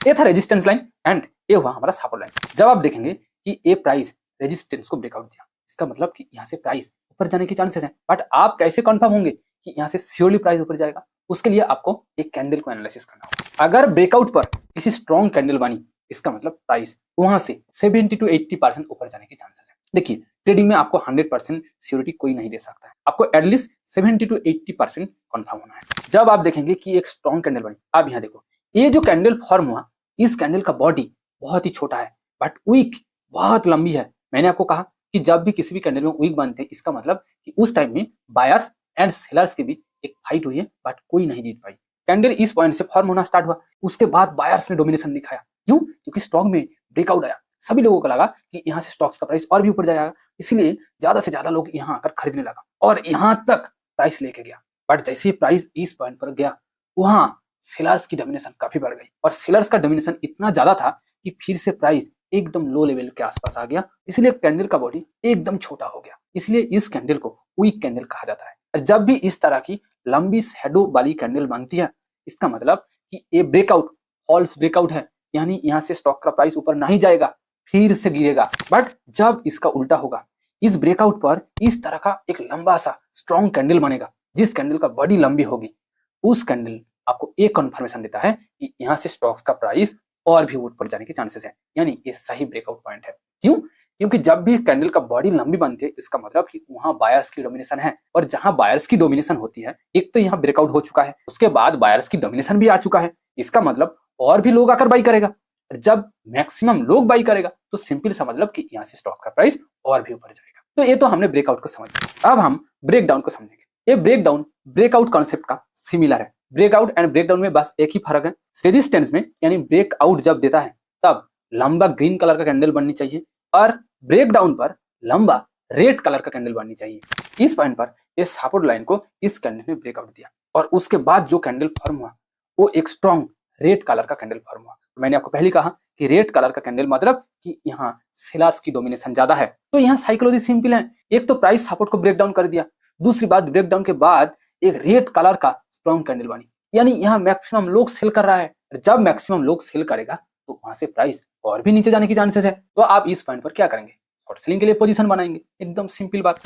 ये था resistance line and ये हुआ हमारा सपोर्ट लाइन। जब आप देखेंगे कि ये प्राइस रेजिस्टेंस को ब्रेकआउट दिया, इसका मतलब कि यहाँ से प्राइस ऊपर जाने के चांसेस हैं। बट आप कैसे कंफर्म होंगे कि यहाँ से श्योरली प्राइस ऊपर जाएगा? उसके लिए आपको एक कैंडल को एनालिसिस करना होगा। अगर ब्रेकआउट पर किसी स्ट्रॉन्ग कैंडल बनी, इसका मतलब प्राइस वहां से 70 to 80% ऊपर जाने के चांसेस है। देखिए, ट्रेडिंग में आपको 100% श्योरिटी कोई नहीं दे सकता है, आपको एटलीस्ट 70 to 80% कंफर्म होना है। जब आप देखेंगे कि एक स्ट्रॉन्ग कैंडल बनी, आप यहाँ देखो, ये जो कैंडल फॉर्म हुआ, इस कैंडल का बॉडी बहुत ही छोटा है बट विक बहुत लंबी है। मैंने आपको कहा कि जब भी किसी भी कैंडल में विक बनते हैं, इसका मतलब कि उस टाइम में बायर्स एंड सेलर्स के बीच एक फाइट हुई है बट कोई नहीं जीत पाई। कैंडल इस पॉइंट से फॉर्म होना स्टार्ट हुआ, उसके बाद बायर्स ने डोमिनेशन दिखाया। क्यों? क्योंकि स्टॉक में ब्रेकआउट आया, सभी लोगों को लगा कि यहाँ से स्टॉक्स का प्राइस और भी ऊपर जाएगा, इसलिए ज्यादा से ज्यादा लोग यहाँ आकर खरीदने लगा और यहाँ तक प्राइस लेके गया। बट जैसे ही प्राइस इस पॉइंट पर गया, वहां सेलर्स की डोमिनेशन काफी बढ़ गई और सेलर्स का डोमिनेशन इतना ज्यादा था कि फिर से प्राइस एकदम लो लेवल के आसपास आ गया। इसलिए कैंडल का बॉडी एकदम छोटा हो गया, इसलिए इस कैंडल को वीक कैंडल कहा जाता है। और जब भी इस तरह की लंबी शैडो वाली कैंडल बनती है, इसका मतलब कि ये ब्रेकआउट फॉल्स ब्रेकआउट है, यानी यहाँ से स्टॉक का प्राइस ऊपर नहीं जाएगा, फिर से गिरेगा। बट जब इसका उल्टा होगा, इस ब्रेकआउट पर इस तरह का एक लंबा सा स्ट्रॉन्ग कैंडल बनेगा, जिस कैंडल का बॉडी लंबी होगी, उस कैंडल आपको एक कंफर्मेशन देता है कि यहाँ से स्टॉक्स का प्राइस और भी ऊपर जाने के चांसेस है, यानी ये सही ब्रेकआउट पॉइंट है। क्यों? क्योंकि जब भी कैंडल का बॉडी लंबी बनती है, इसका मतलब कि वहां बायर्स की डोमिनेशन है, और जहां बायर्स की डोमिनेशन होती है, एक तो यहाँ ब्रेकआउट हो चुका है, उसके बाद बायर्स की डोमिनेशन भी आ चुका है, इसका मतलब और भी लोग आकर बाई करेगा। जब मैक्सिमम लोग बाई करेगा तो सिंपल सा मतलब कि यहाँ से स्टॉक का प्राइस और भी ऊपर जाएगा। तो ये तो हमने ब्रेकआउट को समझ लिया। अब हम ब्रेकडाउन को समझेंगे। ये ब्रेकडाउन ब्रेकआउट कॉन्सेप्ट का सिमिलर है। ब्रेकआउट एंड ब्रेकडाउन में बस एक ही फर्क है, रेजिस्टेंस में, यानी ब्रेकआउट जब देता है तब लंबा ग्रीन कलर का कैंडल बननी चाहिए और ब्रेकडाउन पर लंबा रेड कलर का कैंडल बननी चाहिए। इस पॉइंट पर ये सपोर्ट लाइन को इस कैंडल ने ब्रेकआउट दिया और उसके बाद जो कैंडल फॉर्म हुआ वो एक स्ट्रॉन्ग रेड कलर का कैंडल फॉर्म हुआ। मैंने आपको पहले कहा कि रेड कलर का कैंडल मतलब कि यहाँ सेलर्स की डोमिनेशन ज्यादा है। तो यहाँ साइकोलॉजी सिंपल है, एक तो प्राइस सपोर्ट को ब्रेक डाउन कर दिया, दूसरी बात ब्रेकडाउन के बाद एक रेड कलर का स्ट्रॉन्ग कैंडल बनी, यानी यहाँ मैक्सिमम लोग सेल कर रहा है। जब मैक्सिमम लोग सेल करेगा तो वहां से प्राइस और भी नीचे जाने की चांसेस है। तो आप इस पॉइंट पर क्या करेंगे? शॉर्ट सेलिंग के लिए पोजीशन बनाएंगे, एकदम सिंपल बात।